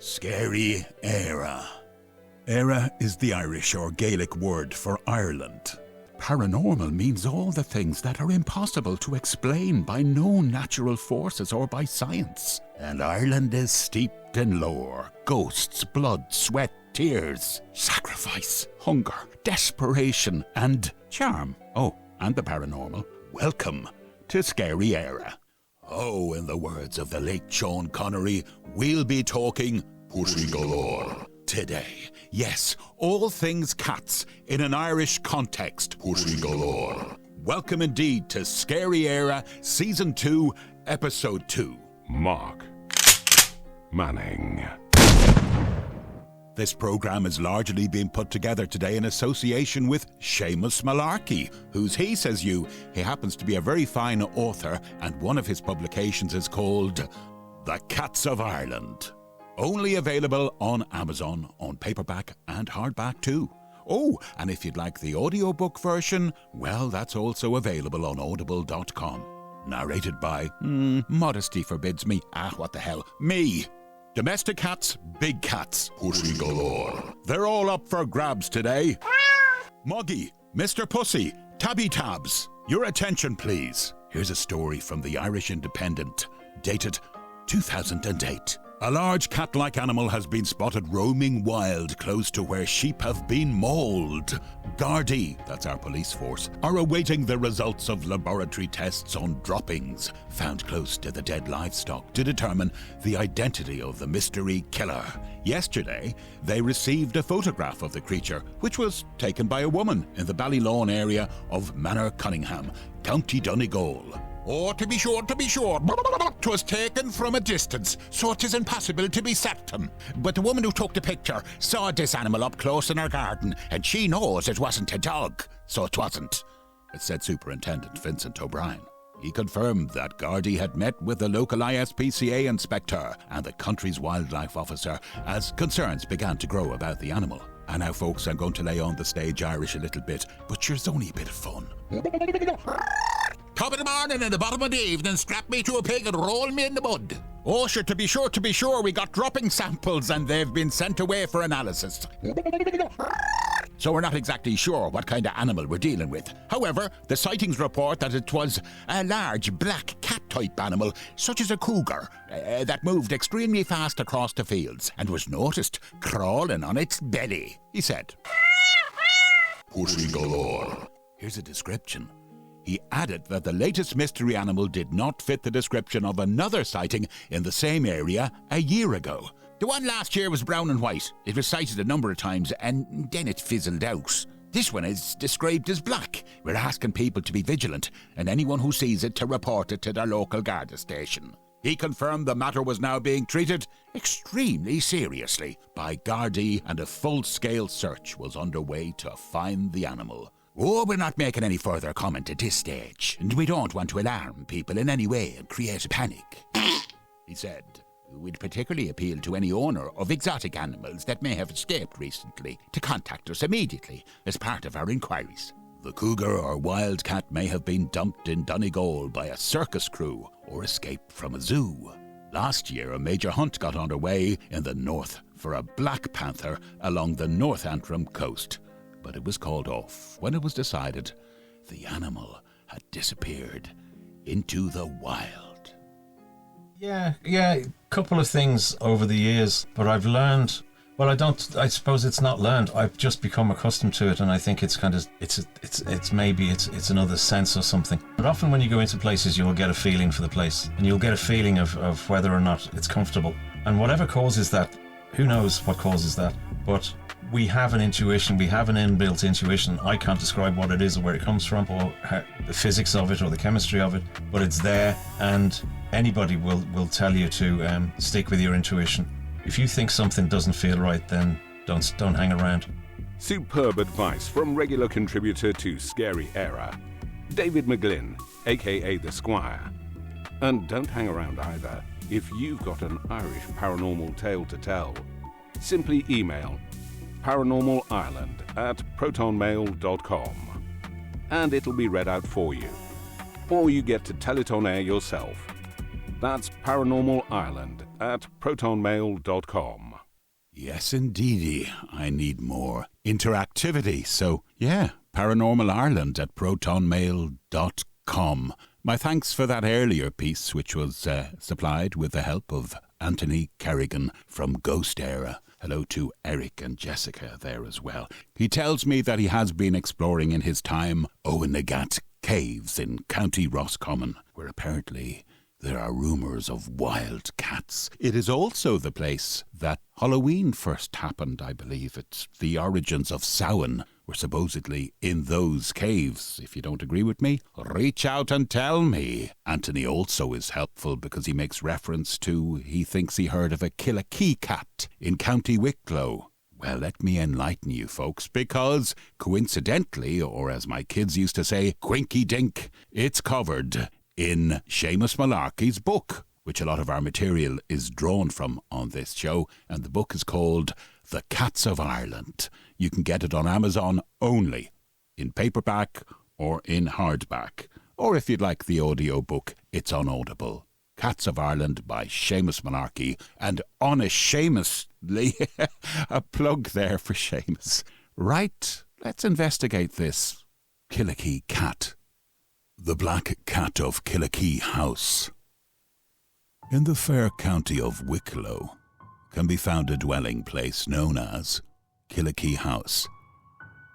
Scary EIRE. EIRE is the Irish or Gaelic word for Ireland. Paranormal means all the things that are impossible to explain by known natural forces or by science. And Ireland is steeped in lore, ghosts, blood, sweat, tears, sacrifice, hunger, desperation, and charm. Oh, and the paranormal. Welcome to Scary EIRE. Oh, in the words of the late Sean Connery, we'll be talking pussy galore today. Yes, all things cats in an Irish context. Pussy galore. Welcome indeed to Scary EIRE Season 2, Episode 2. Mark Manning. This programme is largely being put together today in association with Seamus Malarkey, who's he happens to be a very fine author, and one of his publications is called The Cats of Ireland. Only available on Amazon, on paperback and hardback too. Oh, and if you'd like the audiobook version, well, that's also available on audible.com. Narrated by, modesty forbids me, what the hell, me. Domestic cats, big cats, pussy galore. They're all up for grabs today. Muggy, Mr. Pussy, Tabby Tabs, your attention please. Here's a story from the Irish Independent, dated 2008. A large cat-like animal has been spotted roaming wild close to where sheep have been mauled. Gardaí, that's our police force, are awaiting the results of laboratory tests on droppings found close to the dead livestock to determine the identity of the mystery killer. Yesterday, they received a photograph of the creature, which was taken by a woman in the Ballylawn area of Manor Cunningham, County Donegal. Oh, to be sure, 'twas taken from a distance, so it is impossible to be certain. But the woman who took the picture saw this animal up close in her garden, and she knows it wasn't a dog, so it wasn't, it said Superintendent Vincent O'Brien. He confirmed that Gardaí had met with the local ISPCA inspector and the country's wildlife officer as concerns began to grow about the animal. And now, folks, I'm going to lay on the stage Irish a little bit, but there's only a bit of fun. Top of the morning and the bottom of the evening, strap me to a pig and roll me in the mud. Oh, sure, to be sure, we got dropping samples and they've been sent away for analysis. So we're not exactly sure what kind of animal we're dealing with. However, the sightings report that it was a large black cat-type animal, such as a cougar, that moved extremely fast across the fields and was noticed crawling on its belly, he said. Pussy galore. Here's a description. He added that the latest mystery animal did not fit the description of another sighting in the same area a year ago. The one last year was brown and white. It was sighted a number of times and then it fizzled out. This one is described as black. We're asking people to be vigilant and anyone who sees it to report it to their local Garda station. He confirmed the matter was now being treated extremely seriously by Gardaí and a full-scale search was underway to find the animal. Oh, we're not making any further comment at this stage, and we don't want to alarm people in any way and create a panic, he said. We'd particularly appeal to any owner of exotic animals that may have escaped recently to contact us immediately as part of our inquiries. The cougar or wildcat may have been dumped in Donegal by a circus crew or escaped from a zoo. Last year, a major hunt got underway in the north for a black panther along the North Antrim coast. But it was called off when it was decided the animal had disappeared into the wild. Yeah, a couple of things over the years, but I've learned, I suppose it's not learned, I've just become accustomed to it, and I think it's kind of, it's maybe another sense or something. But often when you go into places, you'll get a feeling for the place, and you'll get a feeling of whether or not it's comfortable. And whatever causes that, who knows what causes that, but we have an intuition, we have an inbuilt intuition. I can't describe what it is or where it comes from or the physics of it or the chemistry of it, but it's there, and anybody will tell you to stick with your intuition. If you think something doesn't feel right, then don't hang around. Superb advice from regular contributor to Scary EIRE, David McGlynn, aka The Squire. And don't hang around either. If you've got an Irish paranormal tale to tell, simply email paranormalireland@protonmail.com and it'll be read out for you. Or you get to tell it on air yourself. That's Paranormal Ireland at protonmail.com. Yes, indeedy. I need more interactivity. So, yeah, Paranormal Ireland at protonmail.com. My thanks for that earlier piece, which was supplied with the help of Anthony Kerrigan from Ghost Era. Hello to Eric and Jessica there as well. He tells me that he has been exploring in his time Owenagat Caves in County Roscommon, where apparently there are rumours of wild cats. It is also the place that Halloween first happened, I believe. It's the origins of Samhain were supposedly in those caves. If you don't agree with me, reach out and tell me. Anthony also is helpful because he makes reference to he thinks he heard of a Kilakee cat in County Wicklow. Well, let me enlighten you folks, because coincidentally, or as my kids used to say, quinky dink, it's covered in Seamus Malarkey's book, which a lot of our material is drawn from on this show, and the book is called The Cats of Ireland. You can get it on Amazon only, in paperback or in hardback, or if you'd like the audio book, it's on Audible. Cats of Ireland by Seamus Malarkey, and unashamedly, a plug there for Seamus. Right, let's investigate this Kilakee cat. The Black Cat of Kilakee House. In the fair county of Wicklow can be found a dwelling place known as Kilakee House.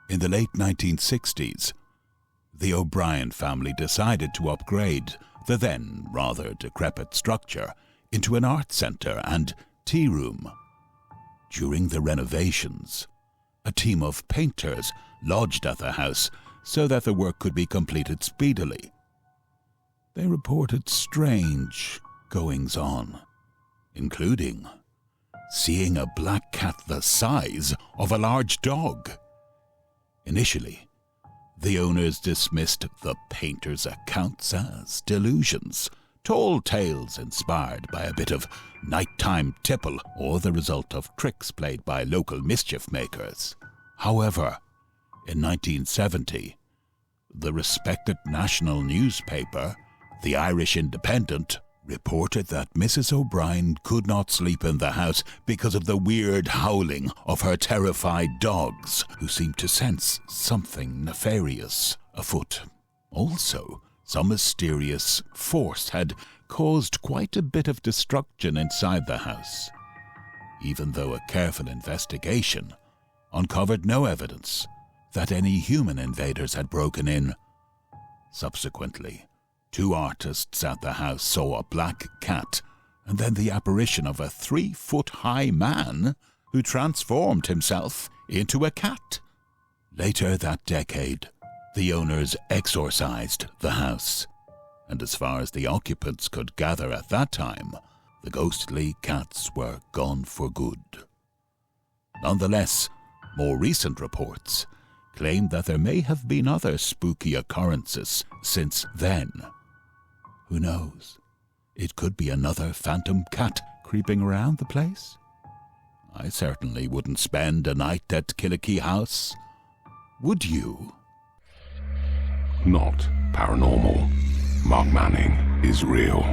In the late 1960s, the O'Brien family decided to upgrade the then rather decrepit structure into an art centre and tea room. During the renovations, a team of painters lodged at the house so that the work could be completed speedily. They reported strange goings-on, including seeing a black cat the size of a large dog. Initially, the owners dismissed the painters' accounts as delusions, tall tales inspired by a bit of nighttime tipple or the result of tricks played by local mischief makers. However, in 1970, the respected national newspaper, the Irish Independent, reported that Mrs. O'Brien could not sleep in the house because of the weird howling of her terrified dogs, who seemed to sense something nefarious afoot. Also, some mysterious force had caused quite a bit of destruction inside the house, even though a careful investigation uncovered no evidence that any human invaders had broken in. Subsequently, 2 artists at the house saw a black cat and then the apparition of a 3-foot-high man who transformed himself into a cat. Later that decade, the owners exorcised the house, and as far as the occupants could gather at that time, the ghostly cats were gone for good. Nonetheless, more recent reports claim that there may have been other spooky occurrences since then. Who knows? It could be another phantom cat creeping around the place. I certainly wouldn't spend a night at Kilakee House. Would you? Not paranormal. Mark Manning is real.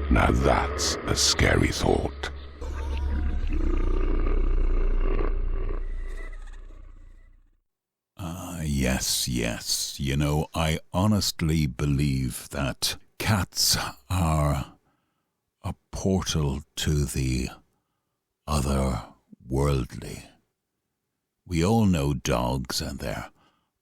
Now that's a scary thought. Yes. You know, I honestly believe that cats are a portal to the otherworldly. We all know dogs and their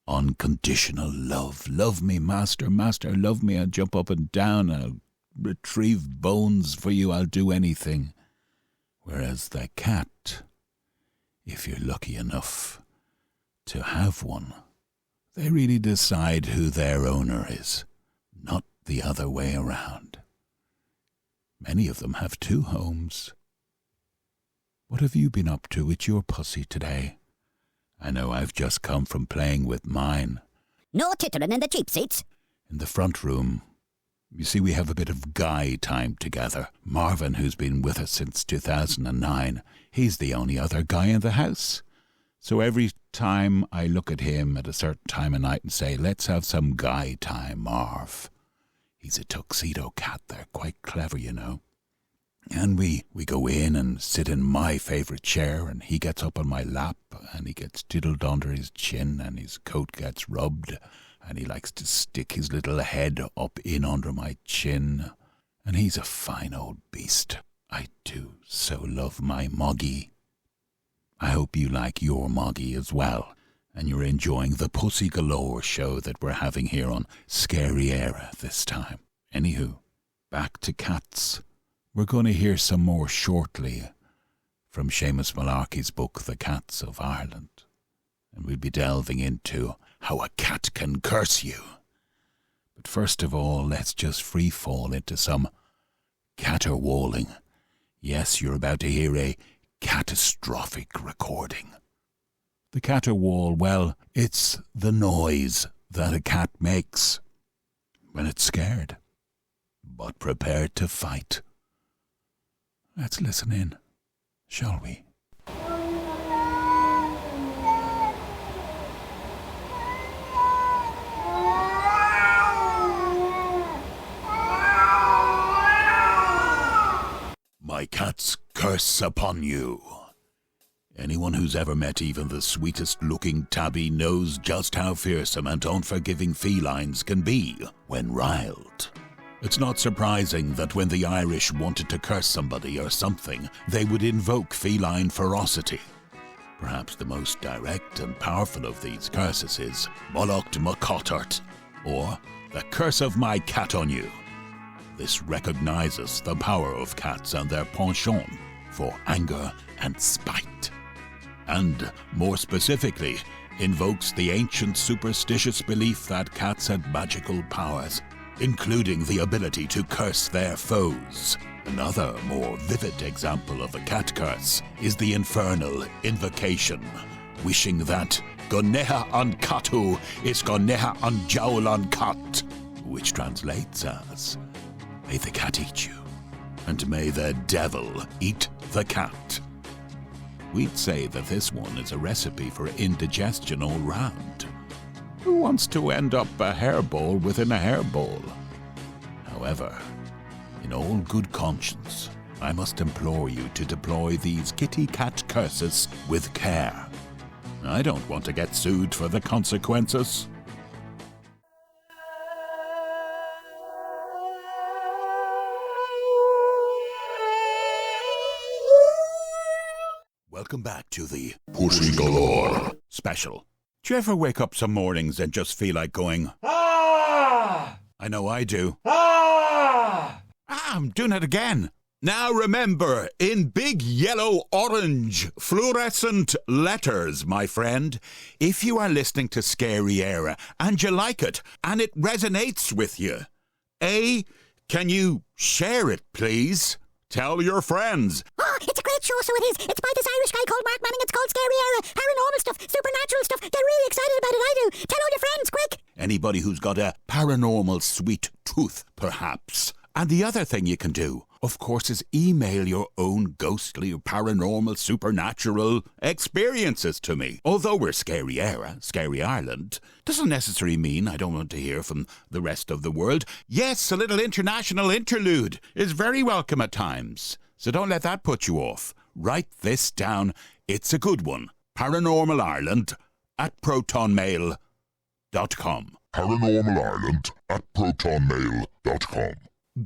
unconditional love. Love me, master, master, love me. I'll jump up and down. I'll retrieve bones for you. I'll do anything. Whereas the cat, if you're lucky enough to have one, they really decide who their owner is, not the other way around. Many of them have 2 homes. What have you been up to with your pussy today? I know I've just come from playing with mine. No tittering in the cheap seats. In the front room. You see, we have a bit of guy time together. Marvin, who's been with us since 2009, he's the only other guy in the house. So every time I look at him at a certain time of night and say, let's have some guy time, Marv, He's a tuxedo cat. They're quite clever, you know. And we go in and sit in my favourite chair, and he gets up on my lap, and he gets diddled under his chin, and his coat gets rubbed, and he likes to stick his little head up in under my chin. And he's a fine old beast. I do so love my Moggy. I hope you like your Moggy as well, and you're enjoying the Pussy Galore show that we're having here on Scary Era this time. Anywho, back to cats. We're going to hear some more shortly from Seamus Malarkey's book, The Cats of Ireland. And we'll be delving into how a cat can curse you. But first of all, let's just free fall into some caterwauling. Yes, you're about to hear a catastrophic recording. The caterwaul, well, it's the noise that a cat makes when it's scared, but prepared to fight. Let's listen in, shall we? My cat's curse upon you. Anyone who's ever met even the sweetest-looking Tabby knows just how fearsome and unforgiving felines can be when riled. It's not surprising that when the Irish wanted to curse somebody or something, they would invoke feline ferocity. Perhaps the most direct and powerful of these curses is Molocht Macotart, or the curse of my cat on you. This recognizes the power of cats and their penchant for anger and spite. And, more specifically, invokes the ancient superstitious belief that cats had magical powers, including the ability to curse their foes. Another, more vivid example of a cat curse is the infernal invocation, wishing that Goneha an Katu is Goneha an Jowl an Kat, which translates as, may the cat eat you, and may the devil eat the cat. We'd say that this one is a recipe for indigestion all round. Who wants to end up a hairball within a hairball? However, in all good conscience, I must implore you to deploy these kitty cat curses with care. I don't want to get sued for the consequences. Welcome back to the Pussy Galore special. Do you ever wake up some mornings and just feel like going, ah? I know I do. Ah! I'm doing it again. Now remember, in big yellow orange fluorescent letters, my friend, if you are listening to Scary Era and you like it and it resonates with you, can you share it, please? Tell your friends. Oh, it's a great show, so it is. It's by this Irish guy called Mark Manning. It's called Scary Era. Paranormal stuff, supernatural stuff. Get really excited about it, I do. Tell all your friends, quick. Anybody who's got a paranormal sweet tooth, perhaps. And the other thing you can do, of course, is email your own ghostly, paranormal, supernatural experiences to me. Although we're Scary Era, Scary Ireland, doesn't necessarily mean I don't want to hear from the rest of the world. Yes, a little international interlude is very welcome at times. So don't let that put you off. Write this down. It's a good one. paranormalireland@protonmail.com. paranormalireland@protonmail.com.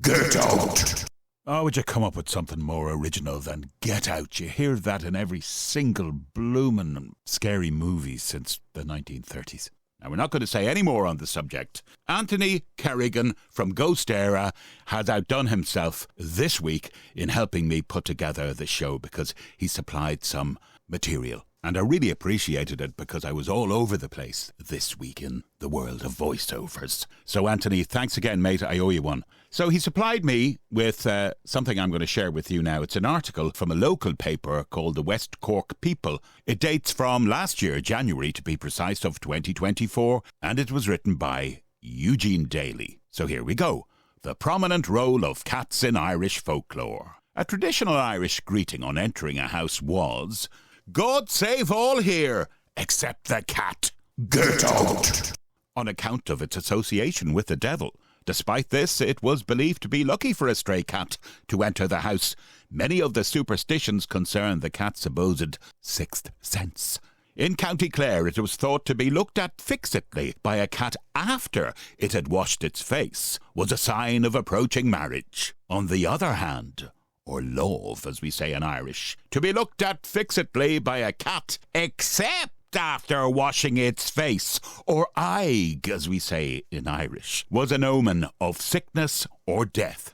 Get out! Oh, would you come up with something more original than get out? You hear that in every single bloomin' scary movie since the 1930s. Now, we're not going to say any more on the subject. Anthony Kerrigan from Ghost Era has outdone himself this week in helping me put together the show because he supplied some material. And I really appreciated it because I was all over the place this week in the world of voiceovers. So, Anthony, thanks again, mate. I owe you one. So he supplied me with something I'm going to share with you now. It's an article from a local paper called the West Cork People. It dates from last year, January to be precise, of 2024, and it was written by Eugene Daly. So here we go. The prominent role of cats in Irish folklore. A traditional Irish greeting on entering a house was, God save all here, except the cat. Get out! On account of its association with the devil. Despite this, it was believed to be lucky for a stray cat to enter the house. Many of the superstitions concern the cat's supposed sixth sense. In County Clare, it was thought to be looked at fixedly by a cat after it had washed its face was a sign of approaching marriage. On the other hand, or love, as we say in Irish, to be looked at fixedly by a cat except after washing its face, or aig, as we say in Irish, was an omen of sickness or death.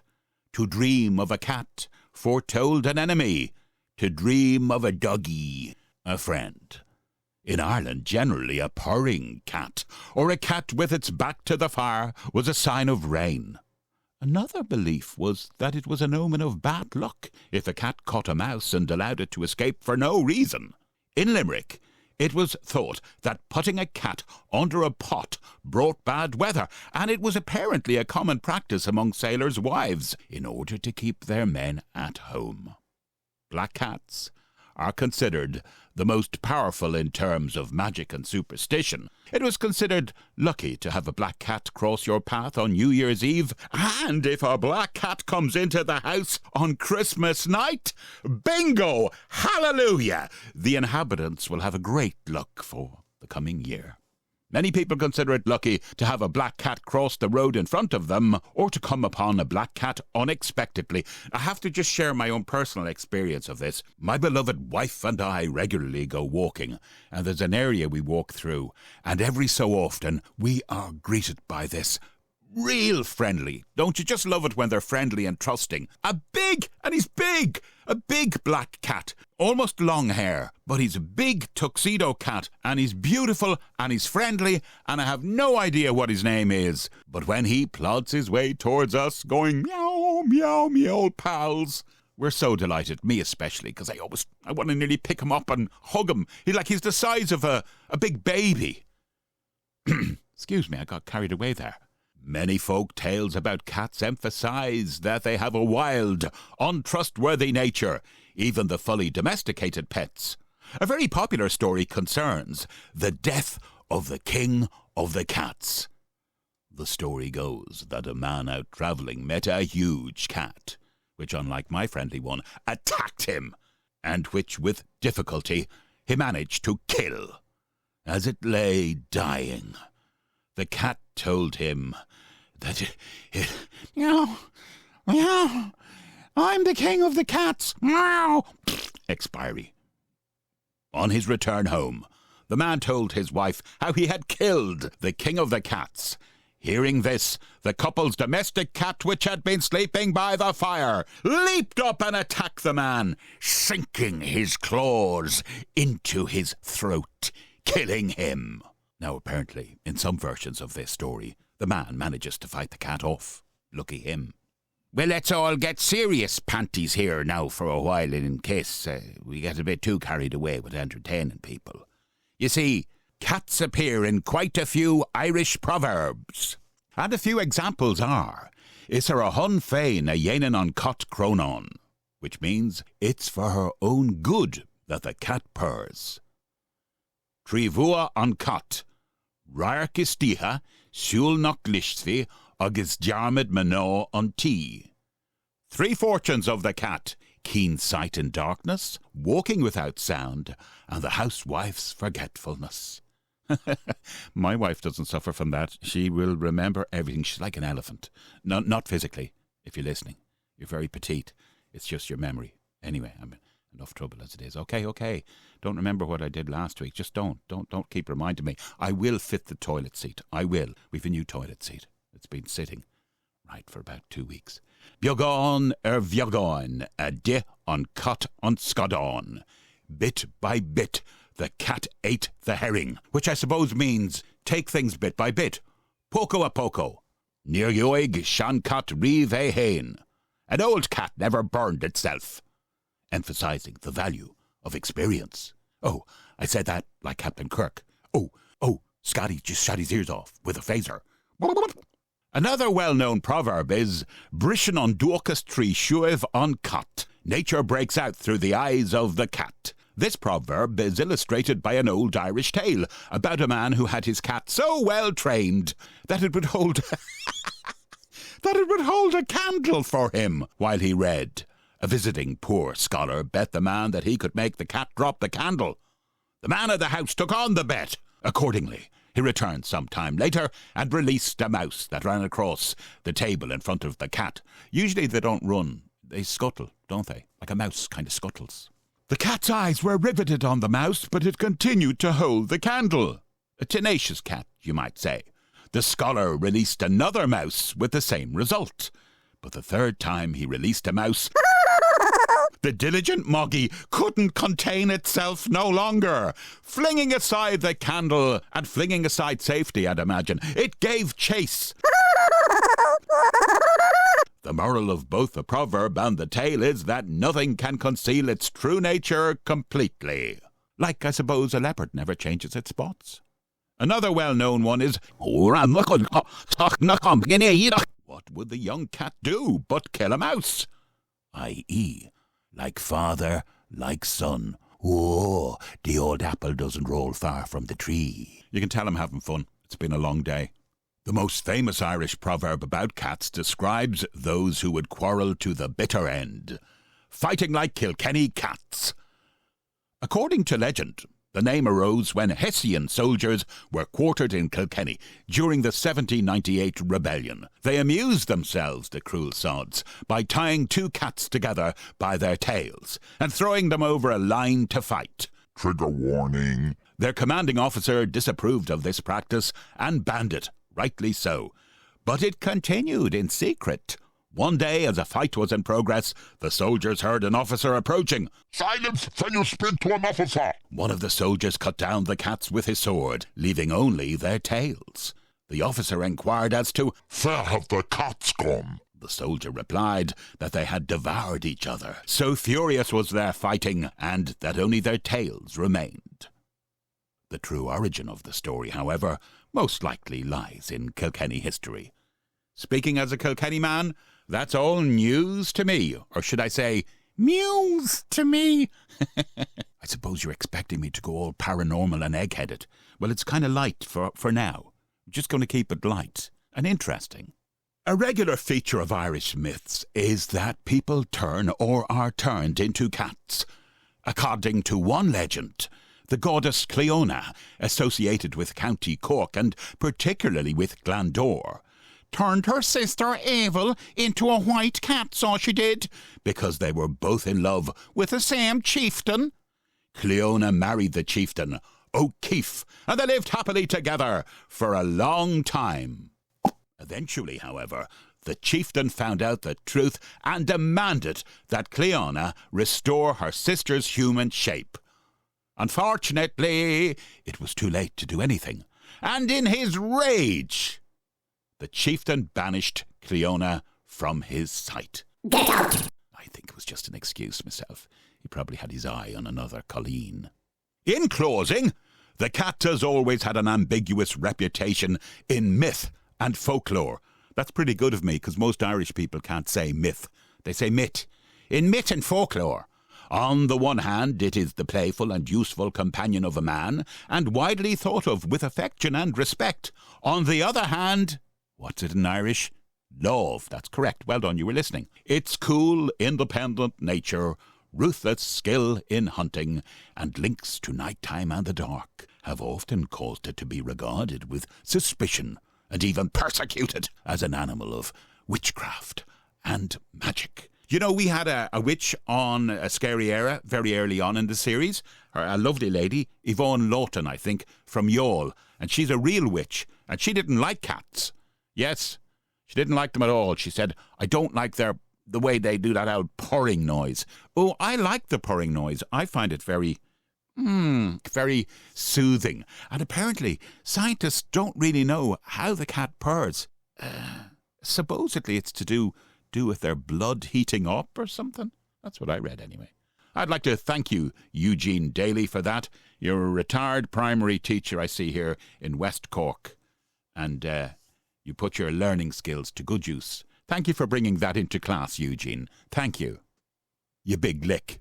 To dream of a cat foretold an enemy. To dream of a doggy, a friend. In Ireland, generally a purring cat, or a cat with its back to the fire, was a sign of rain. Another belief was that it was an omen of bad luck if a cat caught a mouse and allowed it to escape for no reason. In Limerick, it was thought that putting a cat under a pot brought bad weather, and it was apparently a common practice among sailors' wives in order to keep their men at home. Black cats are considered the most powerful in terms of magic and superstition. It was considered lucky to have a black cat cross your path on New Year's Eve, and if a black cat comes into the house on Christmas night, bingo! Hallelujah! The inhabitants will have a great luck for the coming year. Many people consider it lucky to have a black cat cross the road in front of them or to come upon a black cat unexpectedly. I have to just share my own personal experience of this. My beloved wife and I regularly go walking, and there's an area we walk through, and every so often we are greeted by this real friendly. Don't you just love it when they're friendly and trusting? A big black cat, almost long hair, but he's a big tuxedo cat, and he's beautiful, and he's friendly, and I have no idea what his name is. But when he plods his way towards us, going meow, meow, meow, pals, we're so delighted, me especially, because I want to nearly pick him up and hug him. He's the size of a big baby. Excuse me, I got carried away there. Many folk tales about cats emphasize that they have a wild, untrustworthy nature, even the fully domesticated pets. A very popular story concerns the death of the king of the cats. The story goes that a man out travelling met a huge cat, which, unlike my friendly one, attacked him, and which, with difficulty, he managed to kill. As it lay dying, the cat told him that meow, meow, I'm the king of the cats, meow, expiry. On his return home, the man told his wife how he had killed the king of the cats. Hearing this, the couple's domestic cat, which had been sleeping by the fire, leaped up and attacked the man, sinking his claws into his throat, killing him. Now, apparently, in some versions of this story, the man manages to fight the cat off. Lucky him. Well, let's all get serious panties here now for a while, in case we get a bit too carried away with entertaining people. You see, cats appear in quite a few Irish proverbs. And a few examples are, Is her a hun féin a dhéanann an cat cronan, which means it's for her own good that the cat purrs. Trí bhua an cat, rairc is tithe, siúl nach glistfi, agus dearmid mná an tí. 3 fortunes of the cat, keen sight in darkness, walking without sound, and the housewife's forgetfulness. My wife doesn't suffer from that. She will remember everything. She's like an elephant. Not physically, if you're listening. You're very petite. It's just your memory. Anyway, I'm in enough trouble as it is. Okay. Don't remember what I did last week. Just don't keep reminding me. I will fit the toilet seat. I will. We've a new toilet seat. It's been sitting right for about 2 weeks. Biogáin biogáin, a de an cat an scadán. Bit by bit, the cat ate the herring, which I suppose means take things bit by bit. Poco a poco. Níor yoig shan cat riv é hain. An old cat never burned itself. Emphasizing the value of experience. Oh, I said that like Captain Kirk. Oh, Scotty just shut his ears off with a phaser. Another well-known proverb is Brishin on duachas trí shuiv on cat. Nature breaks out through the eyes of the cat. This proverb is illustrated by an old Irish tale about a man who had his cat so well trained that it would hold that it would hold a candle for him while he read. A visiting poor scholar bet the man that he could make the cat drop the candle. The man of the house took on the bet. Accordingly, he returned some time later and released a mouse that ran across the table in front of the cat. Usually they don't run, they scuttle, don't they? Like a mouse kind of scuttles. The cat's eyes were riveted on the mouse, but it continued to hold the candle. A tenacious cat, you might say. The scholar released another mouse with the same result. But the third time he released a mouse, the diligent Moggy couldn't contain itself no longer. Flinging aside the candle and flinging aside safety, I'd imagine, it gave chase. The moral of both the proverb and the tale is that nothing can conceal its true nature completely. Like, I suppose, a leopard never changes its spots. Another well-known one is, what would the young cat do but kill a mouse? I.e., like father, like son. Oh, the old apple doesn't roll far from the tree. You can tell I'm having fun. It's been a long day. The most famous Irish proverb about cats describes those who would quarrel to the bitter end, fighting like Kilkenny cats. According to legend, the name arose when Hessian soldiers were quartered in Kilkenny during the 1798 rebellion. They amused themselves, the cruel sods, by tying two cats together by their tails and throwing them over a line to fight. Trigger warning. Their commanding officer disapproved of this practice and banned it, rightly so. But it continued in secret. One day, as a fight was in progress, the soldiers heard an officer approaching. Silence, when you speak to an officer. One of the soldiers cut down the cats with his sword, leaving only their tails. The officer inquired as to where have the cats gone? The soldier replied that they had devoured each other. So furious was their fighting, and that only their tails remained. The true origin of the story, however, most likely lies in Kilkenny history. Speaking as a Kilkenny man, that's all news to me, or should I say, muse to me. I suppose you're expecting me to go all paranormal and egg-headed. Well, it's kind of light for now. I'm just going to keep it light and interesting. A regular feature of Irish myths is that people turn or are turned into cats. According to one legend, the goddess Cleona, associated with County Cork and particularly with Glandore, turned her sister Abel into a white cat, so she did, because they were both in love with the same chieftain. Cleona married the chieftain, O'Keefe, and they lived happily together for a long time. Eventually, however, the chieftain found out the truth and demanded that Cleona restore her sister's human shape. Unfortunately, it was too late to do anything, and in his rage, the chieftain banished Cleona from his sight. Get out! I think it was just an excuse myself. He probably had his eye on another Colleen. In closing, the cat has always had an ambiguous reputation in myth and folklore. That's pretty good of me, because most Irish people can't say myth. They say myth. In myth and folklore, on the one hand, it is the playful and useful companion of a man, and widely thought of with affection and respect. On the other hand, what's it in Irish? Love. That's correct. Well done, you were listening. Its cool, independent nature, ruthless skill in hunting, and links to nighttime and the dark have often caused it to be regarded with suspicion and even persecuted as an animal of witchcraft and magic. You know, we had a witch on a Scary Era very early on in the series, a lovely lady, Yvonne Lawton, I think, from Youghal, and she's a real witch, and she didn't like cats. Yes, she didn't like them at all. She said, I don't like the way they do that old purring noise. Oh, I like the purring noise. I find it very soothing. And apparently, scientists don't really know how the cat purrs. Supposedly it's to do with their blood heating up or something. That's what I read anyway. I'd like to thank you, Eugene Daly, for that. You're a retired primary teacher, I see here, in West Cork. And you put your learning skills to good use. Thank you for bringing that into class, Eugene. Thank you. You big lick.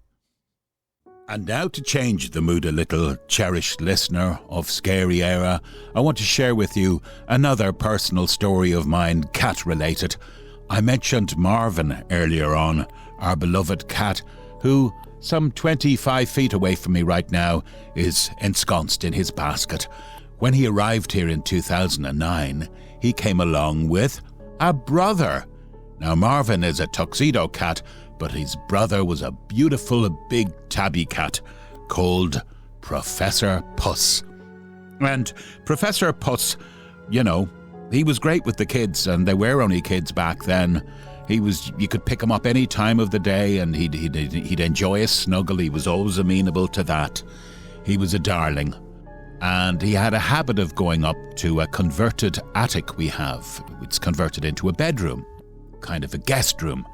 And now, to change the mood a little, cherished listener of Scary Era, I want to share with you another personal story of mine, cat-related. I mentioned Marvin earlier on, our beloved cat, who, some 25 feet away from me right now, is ensconced in his basket. When he arrived here in 2009, he came along with a brother. Now, Marvin is a tuxedo cat, but his brother was a beautiful big tabby cat called Professor Puss. And Professor Puss, you know, he was great with the kids, and they were only kids back then. You could pick him up any time of the day, and he'd enjoy a snuggle. He was always amenable to that. He was a darling. And he had a habit of going up to a converted attic we have. It's converted into a bedroom, kind of a guest room.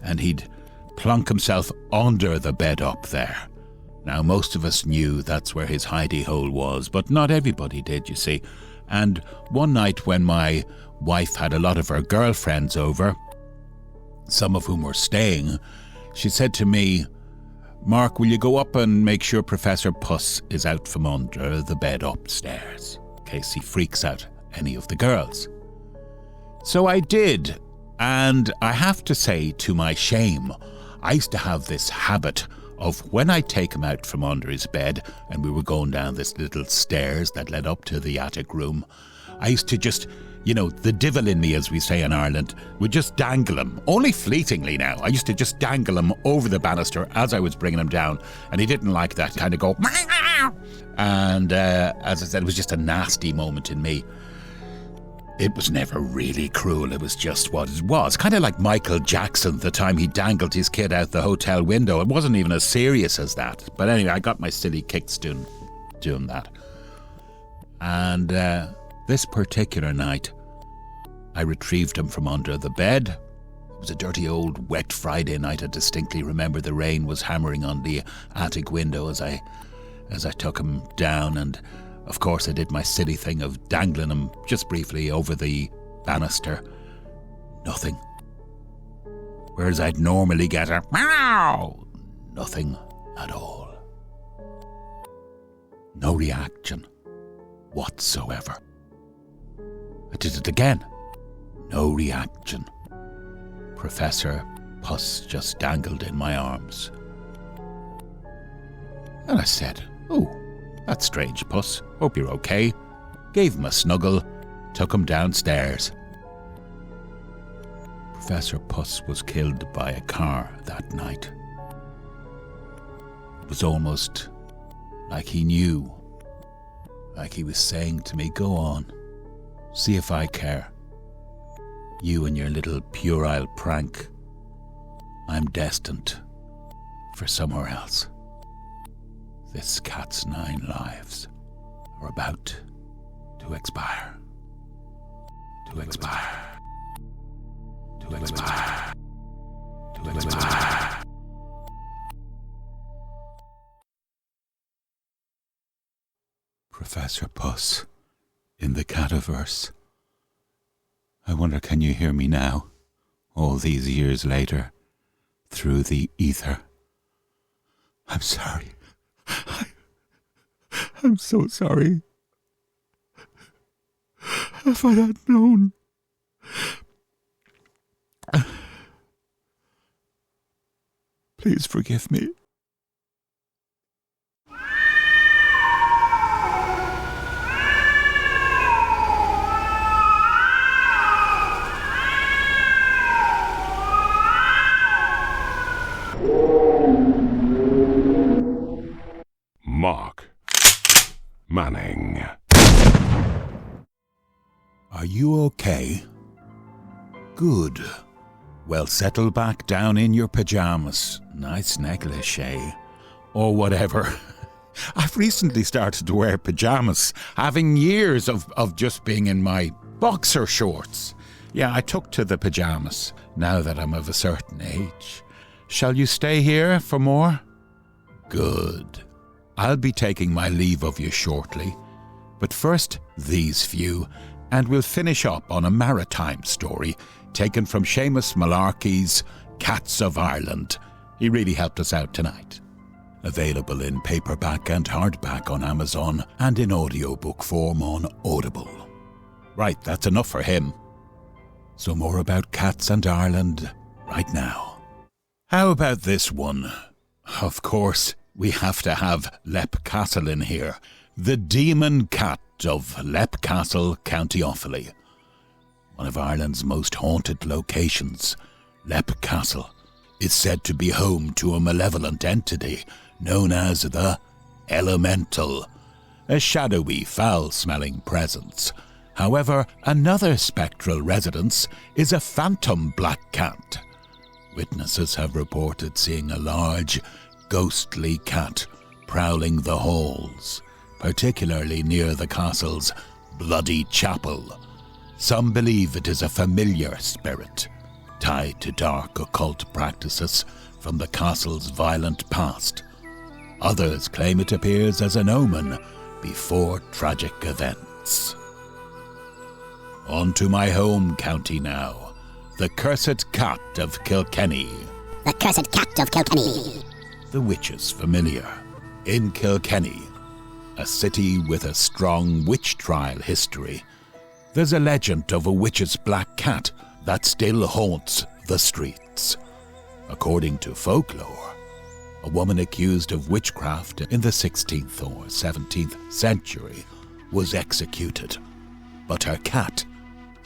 And he'd plunk himself under the bed up there. Now, most of us knew that's where his hidey hole was, but not everybody did, you see. And one night when my wife had a lot of her girlfriends over, some of whom were staying, she said to me, "Mark, will you go up and make sure Professor Puss is out from under the bed upstairs, in case he freaks out any of the girls?" So I did, and I have to say, to my shame, I used to have this habit of when I take him out from under his bed and we were going down this little stairs that led up to the attic room, I used to just, the devil in me, as we say in Ireland, would just dangle him, only fleetingly now. I used to just dangle him over the banister as I was bringing him down, and he didn't like that, kind of go, and as I said, it was just a nasty moment in me. It was never really cruel, it was just what it was. Kind of like Michael Jackson, the time he dangled his kid out the hotel window. It wasn't even as serious as that. But anyway, I got my silly kicks doing that. And this particular night, I retrieved him from under the bed. It was a dirty old wet Friday night. I distinctly remember the rain was hammering on the attic window as I took him down, and of course I did my silly thing of dangling him just briefly over the banister. Nothing. Whereas I'd normally get a meow. Nothing at all. No reaction whatsoever. I did it again. No reaction. Professor Puss just dangled in my arms. And I said, "Oh, that's strange, Puss. Hope you're okay." Gave him a snuggle, took him downstairs. Professor Puss was killed by a car that night. It was almost like he knew, like he was saying to me, "Go on, see if I care. You and your little puerile prank. I'm destined for somewhere else. This cat's 9 lives are about to expire. To expire. To expire. To expire." Professor Puss in the Cataverse. I wonder, can you hear me now, all these years later, through the ether? I'm sorry. I'm so sorry. If I had known. Please forgive me. Mark Manning. Are you okay? Good. Well, settle back down in your pajamas. Nice negligee. Or whatever. I've recently started to wear pajamas, having years of just being in my boxer shorts. Yeah, I took to the pajamas, now that I'm of a certain age. Shall you stay here for more? Good. I'll be taking my leave of you shortly, but first these few, and we'll finish up on a maritime story taken from Seamus Malarkey's Cats of Ireland. He really helped us out tonight. Available in paperback and hardback on Amazon and in audiobook form on Audible. Right, that's enough for him. So more about cats and Ireland right now. How about this one? Of course, we have to have Leap Castle in here. The demon cat of Leap Castle, County Offaly. One of Ireland's most haunted locations, Leap Castle is said to be home to a malevolent entity known as the Elemental, a shadowy, foul-smelling presence. However, another spectral residence is a phantom black cat. Witnesses have reported seeing a large, ghostly cat prowling the halls, particularly near the castle's bloody chapel. Some believe it is a familiar spirit, tied to dark occult practices from the castle's violent past. Others claim it appears as an omen before tragic events. On to my home county now, the cursed cat of Kilkenny. The cursed cat of Kilkenny. The witch's familiar. In Kilkenny, a city with a strong witch trial history, there's a legend of a witch's black cat that still haunts the streets. According to folklore, a woman accused of witchcraft in the 16th or 17th century was executed, but her cat,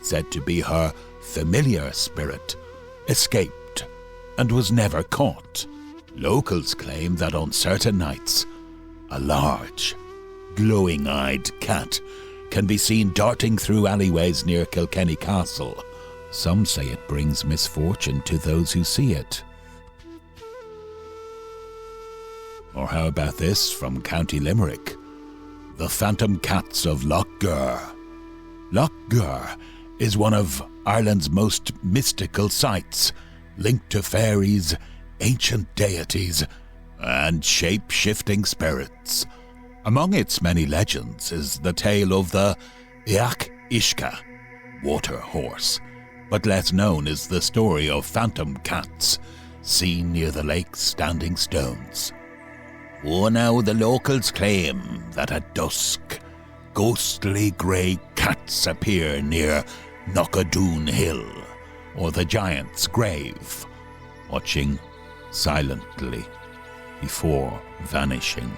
said to be her familiar spirit, escaped and was never caught. Locals claim that on certain nights, a large, glowing-eyed cat can be seen darting through alleyways near Kilkenny Castle. Some say it brings misfortune to those who see it. Or how about this from County Limerick? The phantom cats of Lough Ger. Lough Ger is one of Ireland's most mystical sites, linked to fairies, ancient deities, and shape-shifting spirits. Among its many legends is the tale of the Iach Ishka, water horse, but less known is the story of phantom cats seen near the lake's standing stones. Oh, now the locals claim that at dusk, ghostly grey cats appear near Knockadoon Hill, or the Giant's Grave, watching silently before vanishing.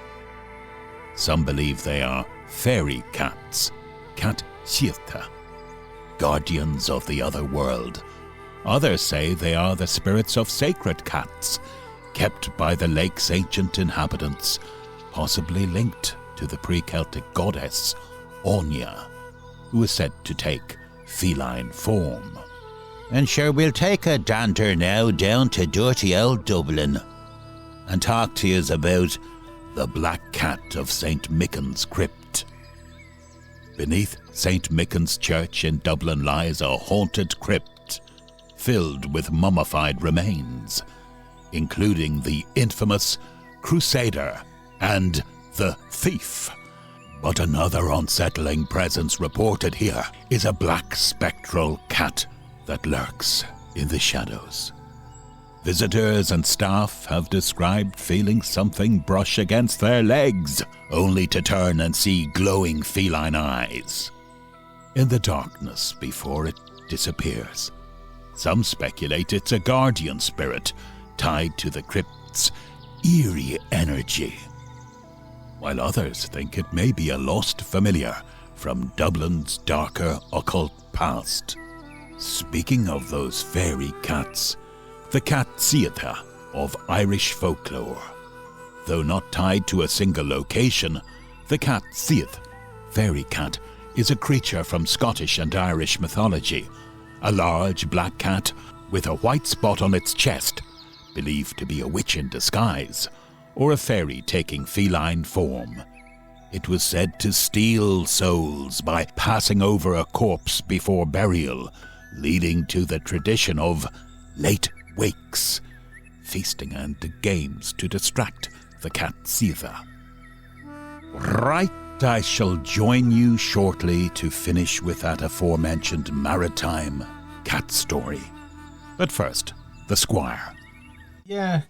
Some believe they are fairy cats, cat-Ireland, guardians of the other world. Others say they are the spirits of sacred cats, kept by the lake's ancient inhabitants, possibly linked to the pre-Celtic goddess Anya, who is said to take feline form. And sure, we'll take a dander now down to dirty old Dublin and talk to yous about the Black Cat of St. Michan's Crypt. Beneath St. Michan's Church in Dublin lies a haunted crypt filled with mummified remains, including the infamous Crusader and the Thief. But another unsettling presence reported here is a black spectral cat that lurks in the shadows. Visitors and staff have described feeling something brush against their legs, only to turn and see glowing feline eyes in the darkness before it disappears. Some speculate it's a guardian spirit tied to the crypt's eerie energy, while others think it may be a lost familiar from Dublin's darker occult past. Speaking of those fairy cats, the cat-Ireland of Irish folklore. Though not tied to a single location, the cat-Ireland, fairy cat, is a creature from Scottish and Irish mythology, a large black cat with a white spot on its chest, believed to be a witch in disguise, or a fairy taking feline form. It was said to steal souls by passing over a corpse before burial, leading to the tradition of late wakes, feasting and games to distract the cat-Ireland. Right, I shall join you shortly to finish with that aforementioned maritime cat story. But first, the Squire. Yeah,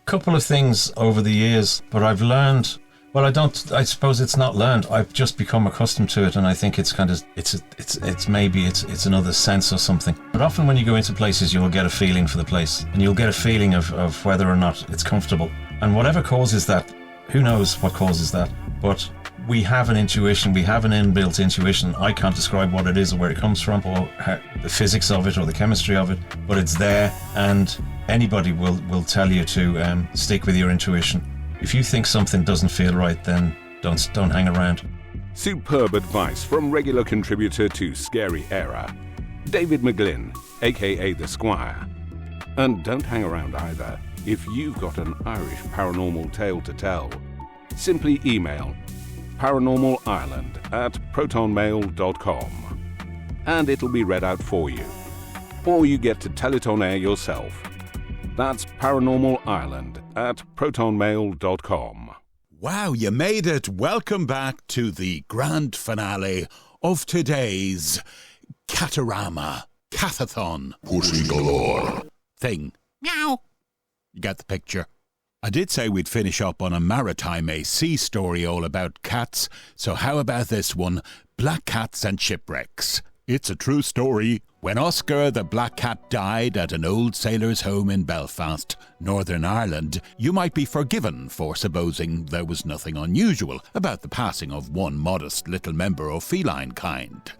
couple of things over the years, but I've learned, Well, I suppose it's not learned. I've just become accustomed to it, and I think it's kind of, it's maybe another sense or something. But often when you go into places, you'll get a feeling for the place, and you'll get a feeling of whether or not it's comfortable. And whatever causes that, who knows what causes that, but we have an intuition, we have an inbuilt intuition. I can't describe what it is or where it comes from or the physics of it or the chemistry of it, but it's there, and anybody will tell you to stick with your intuition. If you think something doesn't feel right, then don't hang around. Superb advice from regular contributor to Scary EIRE, David McGlynn, aka The Squire. And don't hang around either. If you've got an Irish paranormal tale to tell, simply email paranormalireland@protonmail.com and it'll be read out for you. Or you get to tell it on air yourself. That's paranormalireland@protonmail.com. Wow, you made it. Welcome back to the grand finale of today's Catarama Cathathon Pussy galore. thing. Meow. You get the picture. I did say we'd finish up on a maritime AC story all about cats, so how about this one? Black cats and shipwrecks. It's a true story. When Oscar the black cat died at an old sailor's home in Belfast, Northern Ireland, you might be forgiven for supposing there was nothing unusual about the passing of one modest little member of feline kind.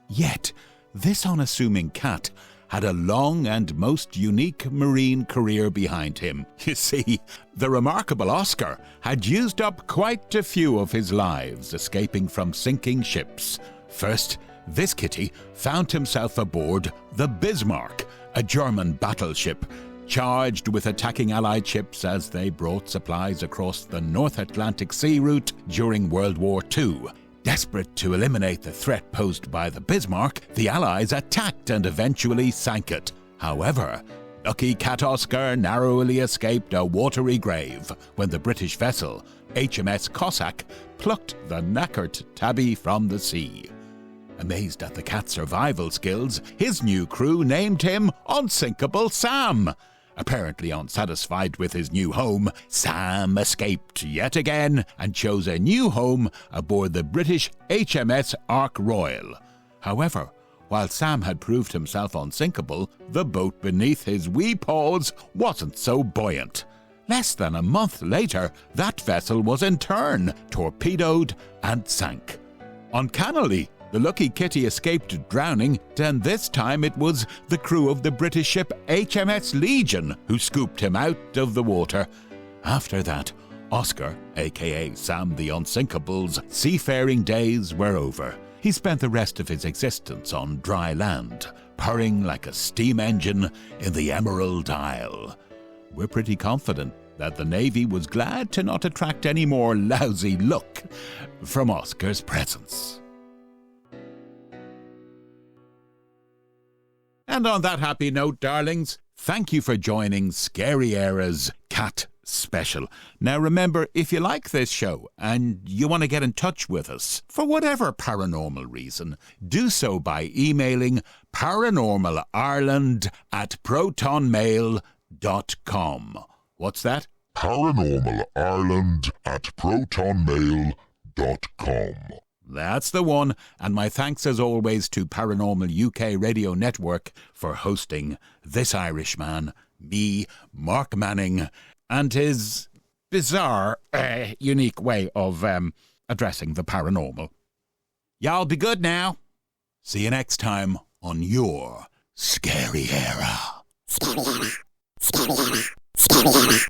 Yet, this unassuming cat had a long and most unique marine career behind him. You see, the remarkable Oscar had used up quite a few of his lives escaping from sinking ships. First, this kitty found himself aboard the Bismarck, a German battleship, charged with attacking Allied ships as they brought supplies across the North Atlantic Sea route during World War II. Desperate to eliminate the threat posed by the Bismarck, the Allies attacked and eventually sank it. However, lucky Cat Oscar narrowly escaped a watery grave when the British vessel, HMS Cossack, plucked the knackered Tabby from the sea. Amazed at the cat's survival skills, his new crew named him Unsinkable Sam. Apparently unsatisfied with his new home, Sam escaped yet again and chose a new home aboard the British HMS Ark Royal. However, while Sam had proved himself unsinkable, the boat beneath his wee paws wasn't so buoyant. Less than a month later, that vessel was in turn torpedoed and sank. Uncannily, the lucky kitty escaped drowning, and this time it was the crew of the British ship HMS Legion who scooped him out of the water. After that, Oscar, aka Sam the Unsinkable's seafaring days were over. He spent the rest of his existence on dry land, purring like a steam engine in the Emerald Isle. We're pretty confident that the Navy was glad to not attract any more lousy luck from Oscar's presence. And on that happy note, darlings, thank you for joining Scary EIRE's Cat Special. Now remember, if you like this show and you want to get in touch with us for whatever paranormal reason, do so by emailing paranormalireland@protonmail.com. What's that? paranormalireland@protonmail.com. That's the one, and my thanks as always to Paranormal UK Radio Network for hosting this Irishman, me, Mark Manning, and his bizarre, unique way of addressing the paranormal. Y'all be good now. See you next time on your Scary EIRE. Scary EIRE. Scary EIRE. Scary EIRE.